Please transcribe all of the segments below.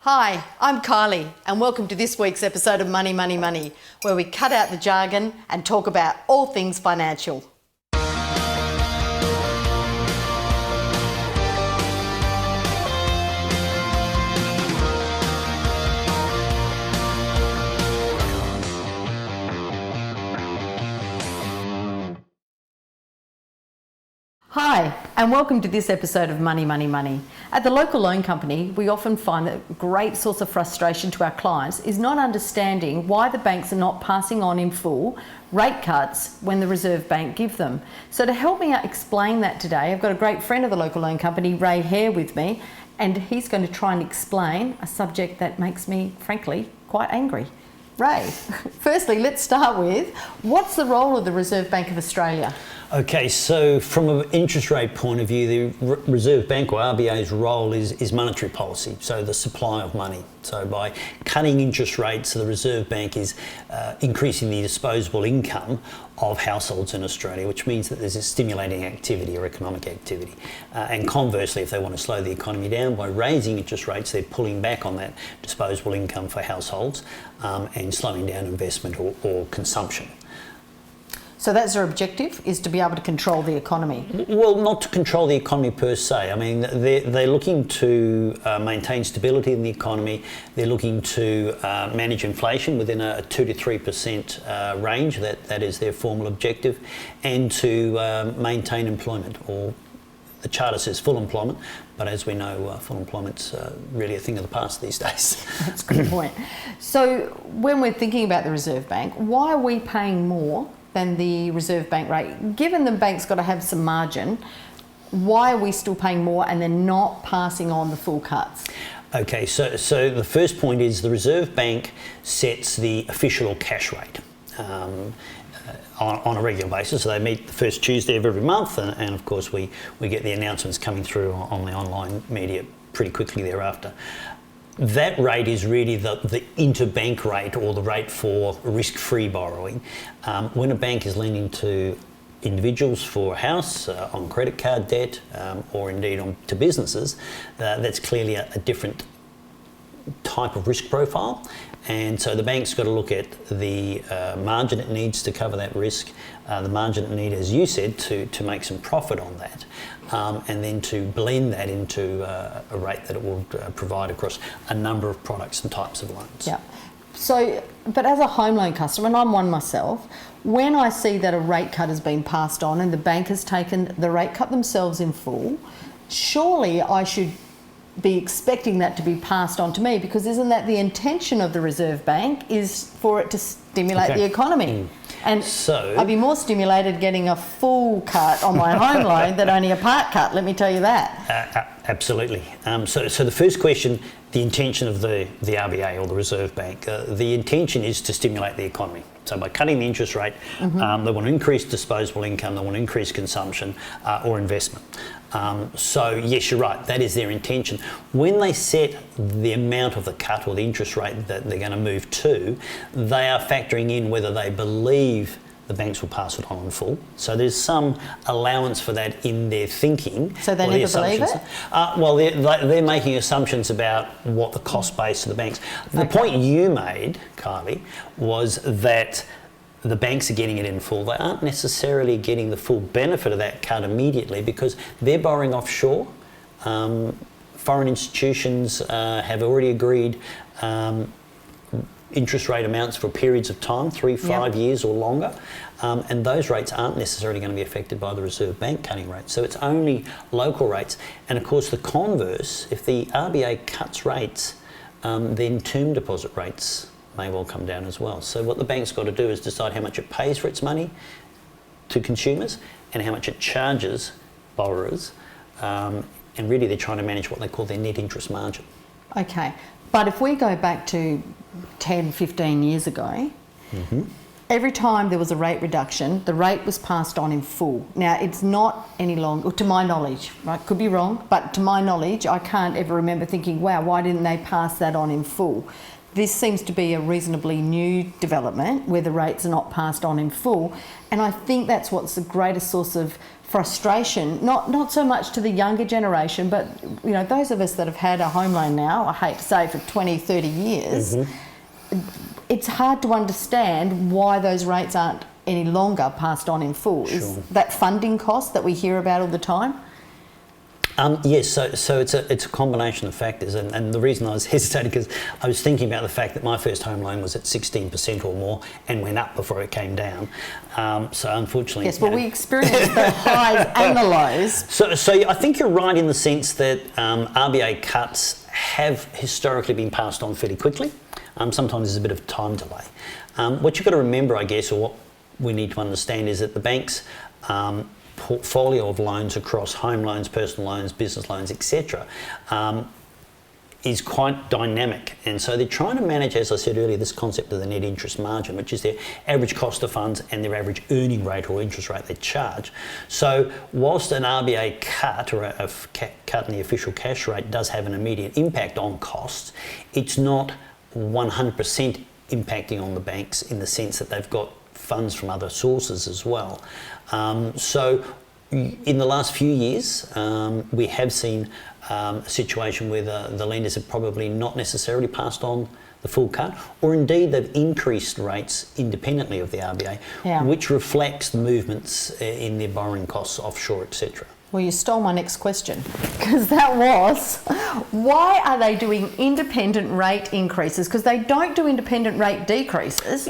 Hi, I'm Kylie and welcome to this week's episode of Money, Money, Money, where we cut out the jargon and talk about all things financial. Hi, and welcome to this episode of Money, Money, Money. At the local loan company, we often find that a great source of frustration to our clients is not understanding why the banks are not passing on in full rate cuts when the Reserve Bank give them. So to help me explain that today, I've got a great friend of the local loan company, Ray Hare, with me, and he's going to try and explain a subject that makes me, frankly, quite angry. Ray, firstly, let's start with, what's the role of the Reserve Bank of Australia? Okay, so from an interest rate point of view, the Reserve Bank or RBA's role is monetary policy, so the supply of money. So by cutting interest rates, the Reserve Bank is increasing the disposable income of households in Australia, which means that there's a stimulating activity or economic activity. And conversely, if they want to slow the economy down by raising interest rates, they're pulling back on that disposable income for households and slowing down investment or consumption. So that's their objective, is to be able to control the economy? Well, not to control the economy per se. I mean, they're looking to maintain stability in the economy. They're looking to manage inflation within a 2 to 3% range. That is their formal objective, and to maintain employment, or the Charter says full employment, but as we know, full employment's really a thing of the past these days. That's a good point. So when we're thinking about the Reserve Bank, why are we paying more than the Reserve Bank rate? Given the bank's got to have some margin, why are we still paying more and then not passing on the full cuts? Okay, so the first point is the Reserve Bank sets the official or cash rate on a regular basis. So they meet the first Tuesday of every month, and of course we get the announcements coming through on the online media pretty quickly thereafter. That rate is really the interbank rate, or the rate for risk-free borrowing. When a bank is lending to individuals for a house, on credit card debt, or indeed to businesses, that's clearly a different type of risk profile. And so the bank's got to look at the margin it needs to cover that risk, the margin it needs, as you said, to make some profit on that, and then to blend that into a rate that it will provide across a number of products and types of loans. Yeah. So, but as a home loan customer, and I'm one myself, when I see that a rate cut has been passed on and the bank has taken the rate cut themselves in full, surely I should be expecting that to be passed on to me, because isn't that the intention of the Reserve Bank, is for it to stimulate the economy? And so I'd be more stimulated getting a full cut on my home loan than only a part cut, let me tell you that. Absolutely. So the first question, the intention of the RBA or the Reserve Bank, the intention is to stimulate the economy. So by cutting the interest rate, they want to increase disposable income, they want to increase consumption or investment. So yes, you're right, that is their intention. When they set the amount of the cut or the interest rate that they're going to move to, they are factoring in whether they believe the banks will pass it on in full. So there's some allowance for that in their thinking. So they never believe it? Well, they're making assumptions about what the cost base of the banks. The point you made, Kylie, was that the banks are getting it in full. They aren't necessarily getting the full benefit of that cut immediately, because they're borrowing offshore. Foreign institutions have already agreed interest rate amounts for periods of time, 3-5 years or longer, and those rates aren't necessarily going to be affected by the Reserve Bank cutting rates. So it's only local rates. And of course the converse, if the RBA cuts rates, then term deposit rates may well come down as well. So what the bank's got to do is decide how much it pays for its money to consumers and how much it charges borrowers, and really they're trying to manage what they call their net interest margin. Okay, but if we go back to 10, 15 years ago, every time there was a rate reduction, the rate was passed on in full. Now, it's not any longer, to my knowledge, right, could be wrong, but to my knowledge, I can't ever remember thinking, wow, why didn't they pass that on in full? this seems to be a reasonably new development where the rates are not passed on in full. And I think that's what's the greatest source of frustration, not so much to the younger generation, but those of us that have had a home loan now, I hate to say for 20, 30 years, it's hard to understand why those rates aren't any longer passed on in full. Sure. Is that funding cost that we hear about all the time? Yes, so it's a combination of factors, and the reason I was hesitating because I was thinking about the fact that my first home loan was at 16% or more and went up before it came down. So unfortunately, yes, well, we experienced the highs and the lows. So I think you're right in the sense that RBA cuts have historically been passed on fairly quickly. Sometimes there's a bit of time delay. What you've got to remember, I guess, or what we need to understand is that the banks portfolio of loans across home loans, personal loans, business loans, etc., is quite dynamic. And so they're trying to manage, as I said earlier, this concept of the net interest margin, which is their average cost of funds and their average earning rate or interest rate they charge. So whilst an RBA cut or a cut in the official cash rate does have an immediate impact on costs, it's not 100% impacting on the banks in the sense that they've got funds from other sources as well. So in the last few years, we have seen a situation where the lenders have probably not necessarily passed on the full cut, or indeed they've increased rates independently of the RBA, which reflects the movements in their borrowing costs offshore, etc. Well, you stole my next question, because that was, why are they doing independent rate increases? Because they don't do independent rate decreases.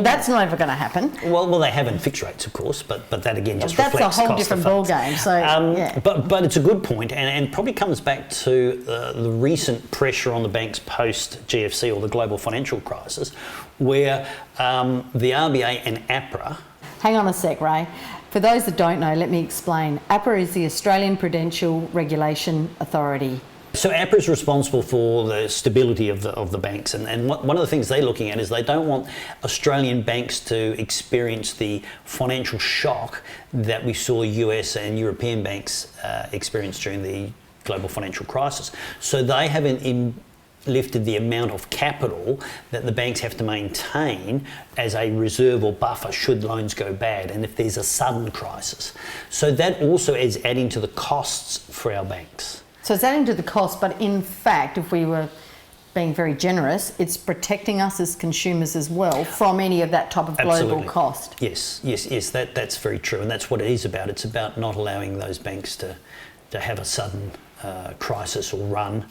That's not ever going to happen. Well, they have in fixed rates, of course, but that again just that's reflects a whole cost different of funds. ballgame. So, But it's a good point, and probably comes back to the recent pressure on the banks post GFC or the global financial crisis, where the RBA and APRA. Hang on a sec, Ray. For those that don't know, let me explain. APRA is the Australian Prudential Regulation Authority. So APRA is responsible for the stability of the banks, and one of the things they're looking at is they don't want Australian banks to experience the financial shock that we saw US and European banks experience during the global financial crisis. So they haven't lifted the amount of capital that the banks have to maintain as a reserve or buffer should loans go bad and if there's a sudden crisis. So that also is adding to the costs for our banks. So it's adding to the cost, but in fact, if we were being very generous, it's protecting us as consumers as well from any of that type of global Absolutely. cost. Yes, that's very true, and that's what it is about. It's about not allowing those banks to have a sudden crisis or run,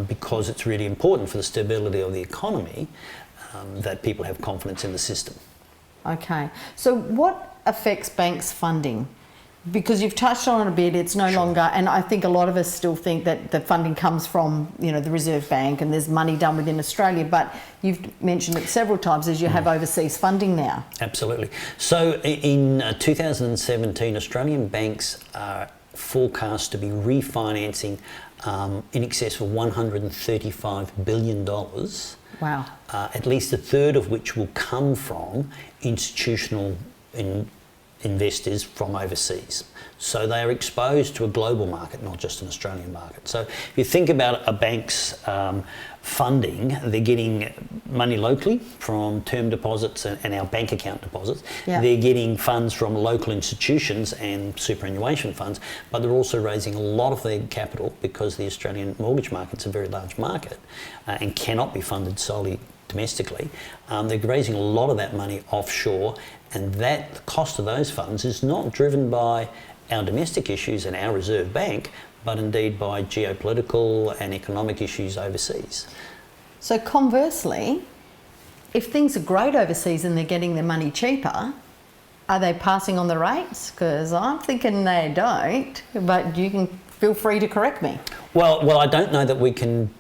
because it's really important for the stability of the economy that people have confidence in the system. Okay, so what affects banks' funding? Because you've touched on it a bit, it's no longer, and I think a lot of us still think that the funding comes from, the Reserve Bank and there's money done within Australia, but you've mentioned it several times as you have overseas funding now. Absolutely. So in 2017, Australian banks are forecast to be refinancing in excess of $135 billion. Wow. At least a third of which will come from institutional investors from overseas. So they are exposed to a global market, not just an Australian market. So if you think about a bank's funding, they're getting money locally from term deposits and our bank account deposits. Yeah. They're getting funds from local institutions and superannuation funds, but they're also raising a lot of their capital because the Australian mortgage market's a very large market and cannot be funded solely domestically. They're raising a lot of that money offshore, and that the cost of those funds is not driven by our domestic issues and our Reserve Bank, but indeed by geopolitical and economic issues overseas. So conversely, if things are great overseas and they're getting their money cheaper, are they passing on the rates? Because I'm thinking they don't, but you can feel free to correct me. Well, I don't know that we can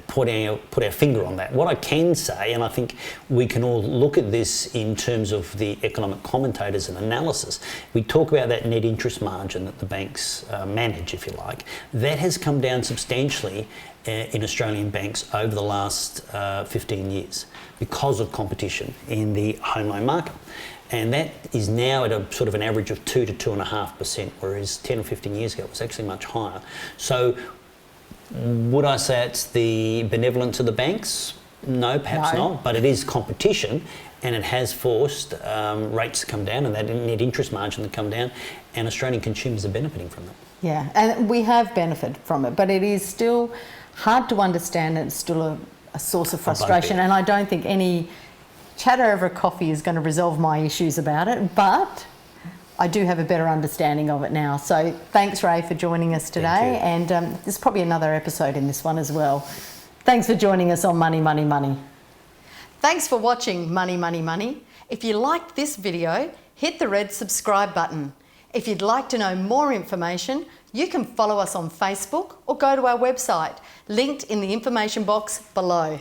put our finger on that. What I can say, and I think we can all look at this in terms of the economic commentators and analysis, we talk about that net interest margin that the banks manage, if you like. That has come down substantially in Australian banks over the last 15 years because of competition in the home loan market. And that is now at a sort of an average of 2 to 2.5%, whereas 10 or 15 years ago it was actually much higher. So would I say it's the benevolence of the banks? No, perhaps No. not, but it is competition, and it has forced rates to come down and that net interest margin to come down, and Australian consumers are benefiting from that. Yeah, and we have benefited from it, but it is still hard to understand, and it's still a source of frustration, and I don't think any chatter over a coffee is going to resolve my issues about it, but I do have a better understanding of it now. So thanks, Ray, for joining us today, and there's probably another episode in this one as well. Thanks for joining us on Money, Money, Money. Thanks for watching Money, Money, Money. If you liked this video, hit the red subscribe button. If you'd like to know more information, you can follow us on Facebook or go to our website, linked in the information box below.